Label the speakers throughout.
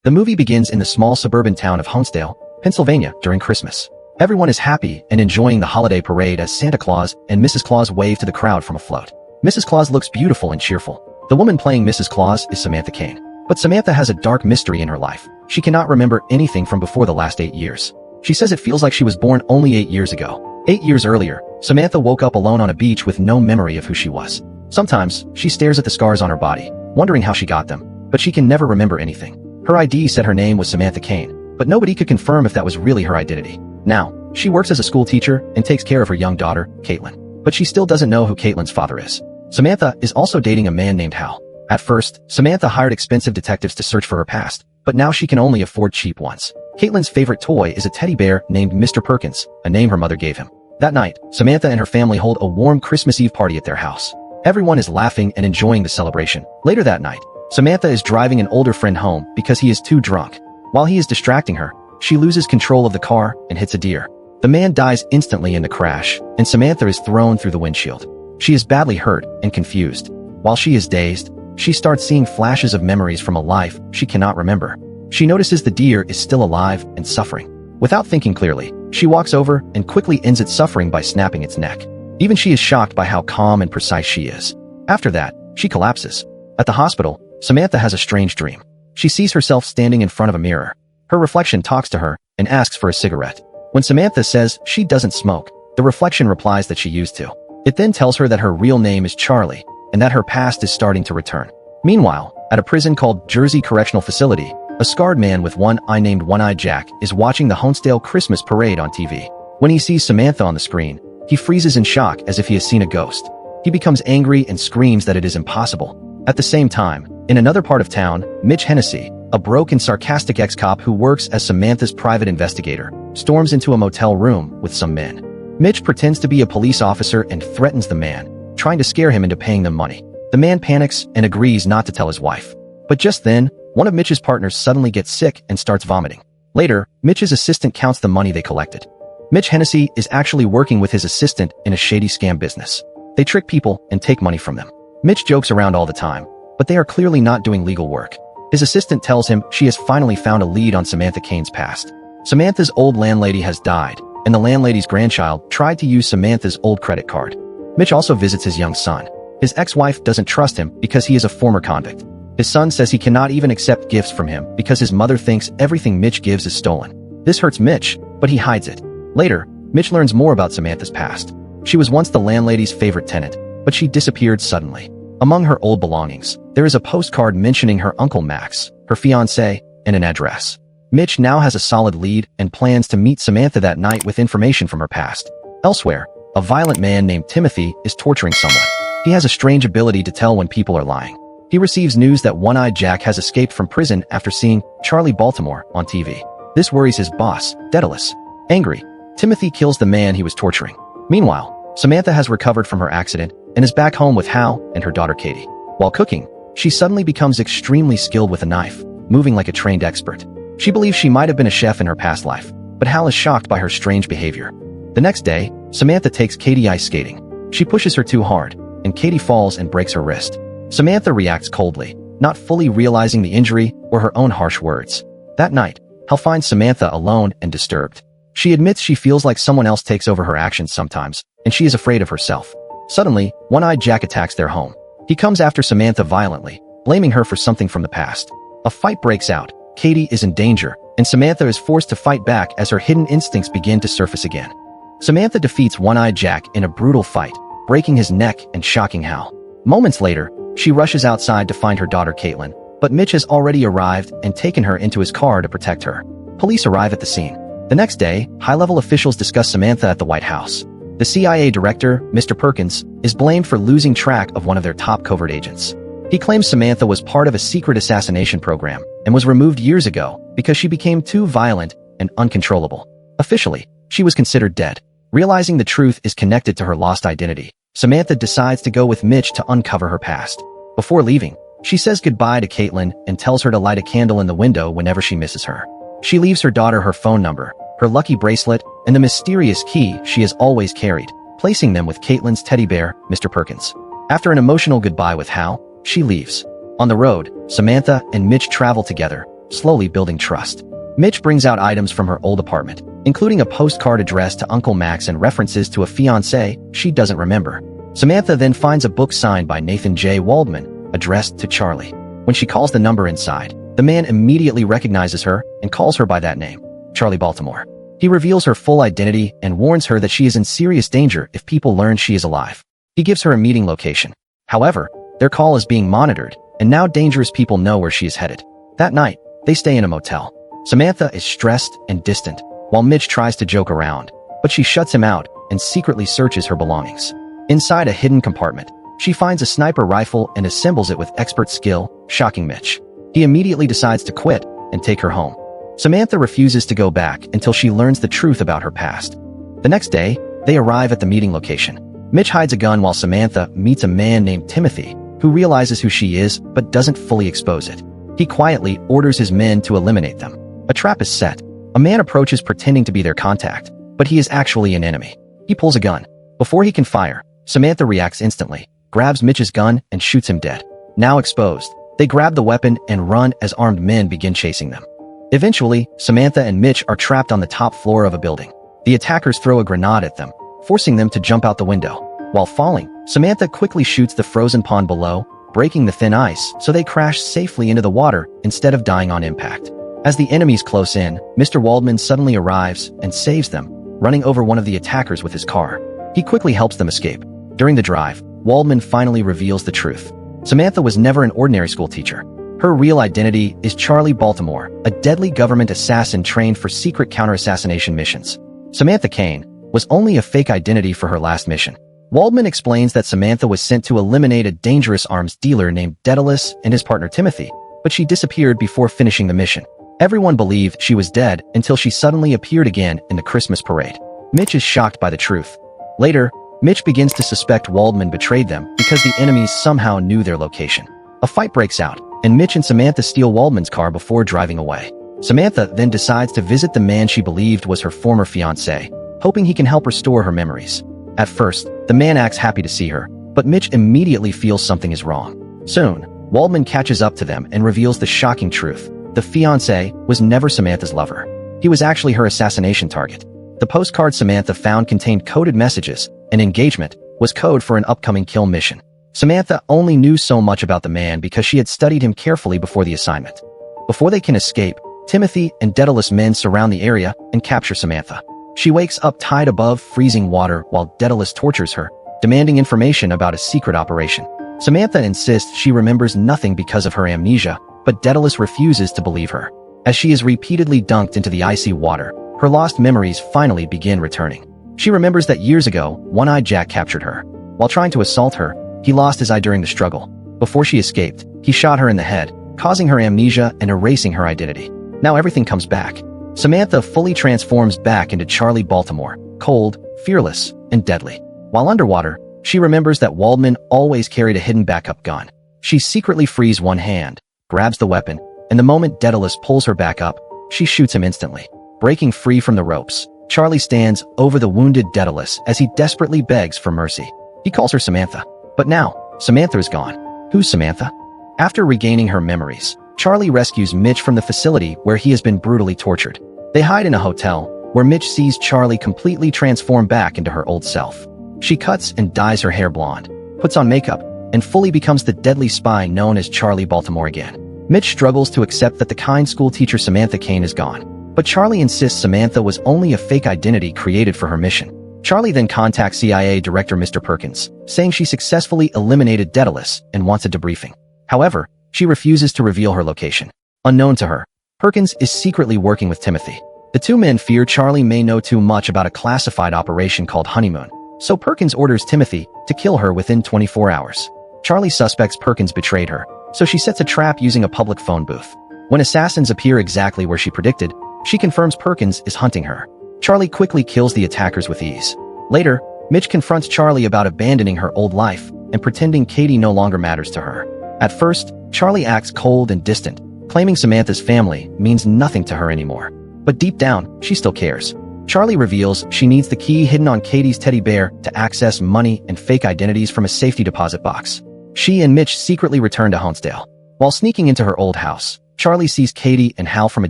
Speaker 1: The movie begins in the small suburban town of Honesdale, Pennsylvania, during Christmas. Everyone is happy and enjoying the holiday parade as Santa Claus and Mrs. Claus wave to the crowd from a float. Mrs. Claus looks beautiful and cheerful. The woman playing Mrs. Claus is Samantha Kane. But Samantha has a dark mystery in her life. She cannot remember anything from before the last 8 years. She says it feels like she was born only 8 years ago. 8 years earlier, Samantha woke up alone on a beach with no memory of who she was. Sometimes, she stares at the scars on her body, wondering how she got them, but she can never remember anything. Her ID said her name was Samantha Kane, but nobody could confirm if that was really her identity. Now, she works as a school teacher and takes care of her young daughter, Caitlin. But she still doesn't know who Caitlin's father is. Samantha is also dating a man named Hal. At first, Samantha hired expensive detectives to search for her past, but now she can only afford cheap ones. Caitlin's favorite toy is a teddy bear named Mr. Perkins, a name her mother gave him. That night, Samantha and her family hold a warm Christmas Eve party at their house. Everyone is laughing and enjoying the celebration. Later that night, Samantha is driving an older friend home because he is too drunk. While he is distracting her, she loses control of the car and hits a deer. The man dies instantly in the crash, and Samantha is thrown through the windshield. She is badly hurt and confused. While she is dazed, she starts seeing flashes of memories from a life she cannot remember. She notices the deer is still alive and suffering. Without thinking clearly, she walks over and quickly ends its suffering by snapping its neck. Even she is shocked by how calm and precise she is. After that, she collapses. At the hospital, Samantha has a strange dream. She sees herself standing in front of a mirror. Her reflection talks to her and asks for a cigarette. When Samantha says she doesn't smoke, the reflection replies that she used to. It then tells her that her real name is Charlie, and that her past is starting to return. Meanwhile, at a prison called Jersey Correctional Facility, a scarred man with one eye named One-Eyed Jack is watching the Honesdale Christmas parade on TV. When he sees Samantha on the screen, he freezes in shock as if he has seen a ghost. He becomes angry and screams that it is impossible. At the same time, in another part of town, Mitch Hennessy, a broke and sarcastic ex-cop who works as Samantha's private investigator, storms into a motel room with some men. Mitch pretends to be a police officer and threatens the man, trying to scare him into paying them money. The man panics and agrees not to tell his wife. But just then, one of Mitch's partners suddenly gets sick and starts vomiting. Later, Mitch's assistant counts the money they collected. Mitch Hennessy is actually working with his assistant in a shady scam business. They trick people and take money from them. Mitch jokes around all the time, but they are clearly not doing legal work. His assistant tells him she has finally found a lead on Samantha Kane's past. Samantha's old landlady has died, and the landlady's grandchild tried to use Samantha's old credit card. Mitch also visits his young son. His ex-wife doesn't trust him because he is a former convict. His son says he cannot even accept gifts from him because his mother thinks everything Mitch gives is stolen. This hurts Mitch, but he hides it. Later, Mitch learns more about Samantha's past. She was once the landlady's favorite tenant, but she disappeared suddenly. Among her old belongings, there is a postcard mentioning her Uncle Max, her fiancé, and an address. Mitch now has a solid lead and plans to meet Samantha that night with information from her past. Elsewhere, a violent man named Timothy is torturing someone. He has a strange ability to tell when people are lying. He receives news that One-Eyed Jack has escaped from prison after seeing Charlie Baltimore on TV. This worries his boss, Daedalus. Angry, Timothy kills the man he was torturing. Meanwhile, Samantha has recovered from her accident and is back home with Hal and her daughter Katie. While cooking, she suddenly becomes extremely skilled with a knife, moving like a trained expert. She believes she might have been a chef in her past life, but Hal is shocked by her strange behavior. The next day, Samantha takes Katie ice skating. She pushes her too hard, and Katie falls and breaks her wrist. Samantha reacts coldly, not fully realizing the injury or her own harsh words. That night, Hal finds Samantha alone and disturbed. She admits she feels like someone else takes over her actions sometimes, and she is afraid of herself. Suddenly, One-Eyed Jack attacks their home. He comes after Samantha violently, blaming her for something from the past. A fight breaks out, Katie is in danger, and Samantha is forced to fight back as her hidden instincts begin to surface again. Samantha defeats One-Eyed Jack in a brutal fight, breaking his neck and shocking Hal. Moments later, she rushes outside to find her daughter Caitlin, but Mitch has already arrived and taken her into his car to protect her. Police arrive at the scene. The next day, high-level officials discuss Samantha at the White House. The CIA director, Mr. Perkins, is blamed for losing track of one of their top covert agents. He claims Samantha was part of a secret assassination program and was removed years ago because she became too violent and uncontrollable. Officially, she was considered dead. Realizing the truth is connected to her lost identity, Samantha decides to go with Mitch to uncover her past. Before leaving, she says goodbye to Caitlin and tells her to light a candle in the window whenever she misses her. She leaves her daughter her phone number, her lucky bracelet, and the mysterious key she has always carried, placing them with Caitlin's teddy bear, Mr. Perkins. After an emotional goodbye with Hal, she leaves. On the road, Samantha and Mitch travel together, slowly building trust. Mitch brings out items from her old apartment, including a postcard addressed to Uncle Max and references to a fiancé she doesn't remember. Samantha then finds a book signed by Nathan J. Waldman, addressed to Charlie. When she calls the number inside, the man immediately recognizes her and calls her by that name, Charlie Baltimore. He reveals her full identity and warns her that she is in serious danger if people learn she is alive. He gives her a meeting location. However, their call is being monitored, and now dangerous people know where she is headed. That night, they stay in a motel. Samantha is stressed and distant, while Mitch tries to joke around, but she shuts him out and secretly searches her belongings. Inside a hidden compartment, she finds a sniper rifle and assembles it with expert skill, shocking Mitch. He immediately decides to quit and take her home. Samantha refuses to go back until she learns the truth about her past. The next day, they arrive at the meeting location. Mitch hides a gun while Samantha meets a man named Timothy, who realizes who she is but doesn't fully expose it. He quietly orders his men to eliminate them. A trap is set. A man approaches pretending to be their contact, but he is actually an enemy. He pulls a gun. Before he can fire, Samantha reacts instantly, grabs Mitch's gun and shoots him dead. Now exposed, they grab the weapon and run as armed men begin chasing them. Eventually, Samantha and Mitch are trapped on the top floor of a building. The attackers throw a grenade at them, forcing them to jump out the window. While falling, Samantha quickly shoots the frozen pond below, breaking the thin ice so they crash safely into the water instead of dying on impact. As the enemies close in, Mr. Waldman suddenly arrives and saves them, running over one of the attackers with his car. He quickly helps them escape. During the drive, Waldman finally reveals the truth. Samantha was never an ordinary school teacher. Her real identity is Charlie Baltimore, a deadly government assassin trained for secret counter-assassination missions. Samantha Kane was only a fake identity for her last mission. Waldman explains that Samantha was sent to eliminate a dangerous arms dealer named Daedalus and his partner Timothy, but she disappeared before finishing the mission. Everyone believed she was dead until she suddenly appeared again in the Christmas parade. Mitch is shocked by the truth. Later, Mitch begins to suspect Waldman betrayed them because the enemies somehow knew their location. A fight breaks out, and Mitch and Samantha steal Waldman's car before driving away. Samantha then decides to visit the man she believed was her former fiancé, hoping he can help restore her memories. At first, the man acts happy to see her, but Mitch immediately feels something is wrong. Soon, Waldman catches up to them and reveals the shocking truth. The fiancé was never Samantha's lover. He was actually her assassination target. The postcard Samantha found contained coded messages, and engagement was code for an upcoming kill mission. Samantha only knew so much about the man because she had studied him carefully before the assignment. Before they can escape, Timothy and Daedalus men surround the area and capture Samantha. She wakes up tied above freezing water while Daedalus tortures her, demanding information about a secret operation. Samantha insists she remembers nothing because of her amnesia, but Daedalus refuses to believe her. As she is repeatedly dunked into the icy water, her lost memories finally begin returning. She remembers that years ago, One-Eyed Jack captured her. While trying to assault her, he lost his eye during the struggle. Before she escaped, he shot her in the head, causing her amnesia and erasing her identity. Now everything comes back. Samantha fully transforms back into Charlie Baltimore, cold, fearless, and deadly. While underwater, she remembers that Waldman always carried a hidden backup gun. She secretly frees one hand, grabs the weapon, and the moment Daedalus pulls her back up, she shoots him instantly. Breaking free from the ropes, Charlie stands over the wounded Daedalus as he desperately begs for mercy. He calls her Samantha. But now, Samantha is gone. Who's Samantha? After regaining her memories, Charlie rescues Mitch from the facility where he has been brutally tortured. They hide in a hotel, where Mitch sees Charlie completely transform back into her old self. She cuts and dyes her hair blonde, puts on makeup, and fully becomes the deadly spy known as Charlie Baltimore again. Mitch struggles to accept that the kind school teacher Samantha Kane is gone, but Charlie insists Samantha was only a fake identity created for her mission. Charlie then contacts CIA Director Mr. Perkins, saying she successfully eliminated Daedalus and wants a debriefing. However, she refuses to reveal her location. Unknown to her, Perkins is secretly working with Timothy. The two men fear Charlie may know too much about a classified operation called Honeymoon, so Perkins orders Timothy to kill her within 24 hours. Charlie suspects Perkins betrayed her, so she sets a trap using a public phone booth. When assassins appear exactly where she predicted, she confirms Perkins is hunting her. Charlie quickly kills the attackers with ease. Later, Mitch confronts Charlie about abandoning her old life and pretending Katie no longer matters to her. At first, Charlie acts cold and distant, claiming Samantha's family means nothing to her anymore. But deep down, she still cares. Charlie reveals she needs the key hidden on Katie's teddy bear to access money and fake identities from a safety deposit box. She and Mitch secretly return to Honesdale. While sneaking into her old house, Charlie sees Katie and Hal from a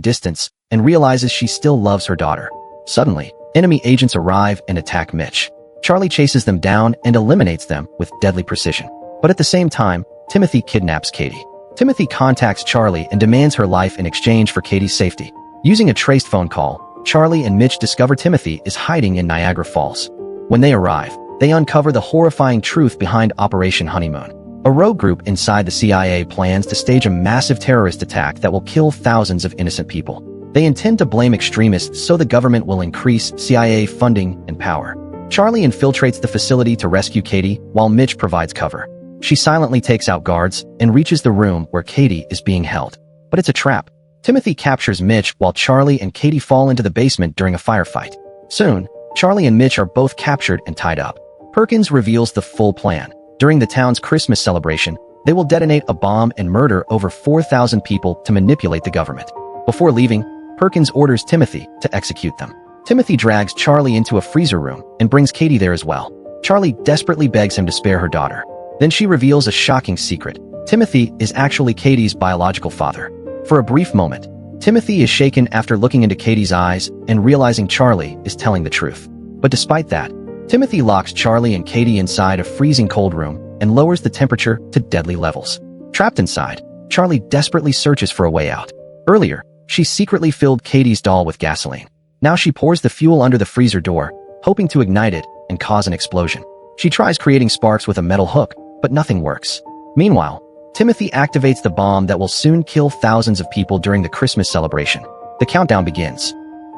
Speaker 1: distance and realizes she still loves her daughter. Suddenly, enemy agents arrive and attack Mitch. Charlie chases them down and eliminates them with deadly precision. But at the same time, Timothy kidnaps Katie. Timothy contacts Charlie and demands her life in exchange for Katie's safety. Using a traced phone call, Charlie and Mitch discover Timothy is hiding in Niagara Falls. When they arrive, they uncover the horrifying truth behind Operation Honeymoon. A rogue group inside the CIA plans to stage a massive terrorist attack that will kill thousands of innocent people. They intend to blame extremists so the government will increase CIA funding and power. Charlie infiltrates the facility to rescue Katie while Mitch provides cover. She silently takes out guards and reaches the room where Katie is being held. But it's a trap. Timothy captures Mitch while Charlie and Katie fall into the basement during a firefight. Soon, Charlie and Mitch are both captured and tied up. Perkins reveals the full plan. During the town's Christmas celebration, they will detonate a bomb and murder over 4,000 people to manipulate the government. Before leaving, Perkins orders Timothy to execute them. Timothy drags Charlie into a freezer room and brings Katie there as well. Charlie desperately begs him to spare her daughter. Then she reveals a shocking secret. Timothy is actually Katie's biological father. For a brief moment, Timothy is shaken after looking into Katie's eyes and realizing Charlie is telling the truth. But despite that, Timothy locks Charlie and Katie inside a freezing cold room and lowers the temperature to deadly levels. Trapped inside, Charlie desperately searches for a way out. Earlier, she secretly filled Katie's doll with gasoline. Now she pours the fuel under the freezer door, hoping to ignite it and cause an explosion. She tries creating sparks with a metal hook, but nothing works. Meanwhile, Timothy activates the bomb that will soon kill thousands of people during the Christmas celebration. The countdown begins.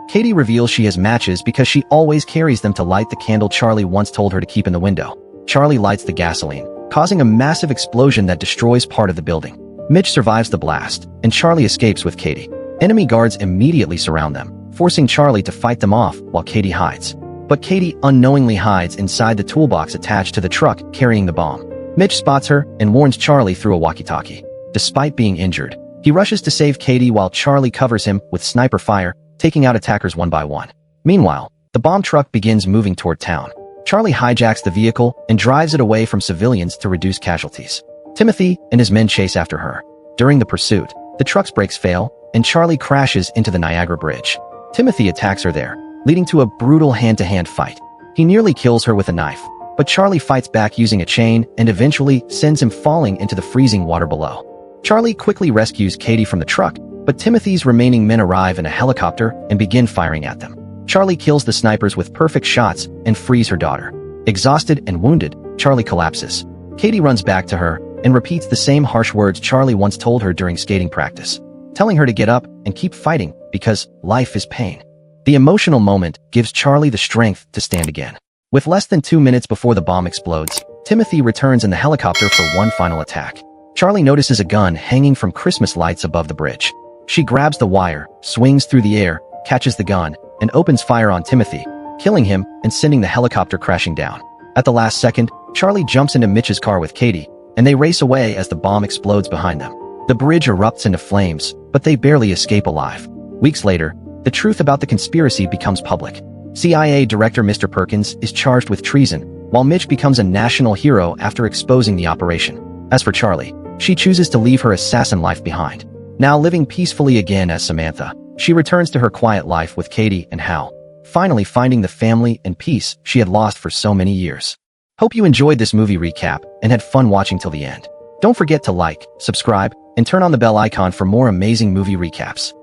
Speaker 1: Katie reveals she has matches because she always carries them to light the candle Charlie once told her to keep in the window. Charlie lights the gasoline, causing a massive explosion that destroys part of the building. Mitch survives the blast, and Charlie escapes with Katie. Enemy guards immediately surround them, forcing Charlie to fight them off while Katie hides. But Katie unknowingly hides inside the toolbox attached to the truck carrying the bomb. Mitch spots her and warns Charlie through a walkie-talkie. Despite being injured, he rushes to save Katie while Charlie covers him with sniper fire, taking out attackers one by one. Meanwhile, the bomb truck begins moving toward town. Charlie hijacks the vehicle and drives it away from civilians to reduce casualties. Timothy and his men chase after her. During the pursuit, the truck's brakes fail, and Charlie crashes into the Niagara Bridge. Timothy attacks her there, leading to a brutal hand-to-hand fight. He nearly kills her with a knife, but Charlie fights back using a chain and eventually sends him falling into the freezing water below. Charlie quickly rescues Katie from the truck, but Timothy's remaining men arrive in a helicopter and begin firing at them. Charlie kills the snipers with perfect shots and frees her daughter. Exhausted and wounded, Charlie collapses. Katie runs back to her and repeats the same harsh words Charlie once told her during skating practice, telling her to get up and keep fighting because life is pain. The emotional moment gives Charlie the strength to stand again. With less than 2 minutes before the bomb explodes, Timothy returns in the helicopter for one final attack. Charlie notices a gun hanging from Christmas lights above the bridge. She grabs the wire, swings through the air, catches the gun, and opens fire on Timothy, killing him and sending the helicopter crashing down. At the last second, Charlie jumps into Mitch's car with Katie, and they race away as the bomb explodes behind them. The bridge erupts into flames, but they barely escape alive. Weeks later, the truth about the conspiracy becomes public. CIA Director Mr. Perkins is charged with treason, while Mitch becomes a national hero after exposing the operation. As for Charlie, she chooses to leave her assassin life behind. Now living peacefully again as Samantha, she returns to her quiet life with Katie and Hal, finally finding the family and peace she had lost for so many years. Hope you enjoyed this movie recap and had fun watching till the end. Don't forget to like, subscribe, and turn on the bell icon for more amazing movie recaps.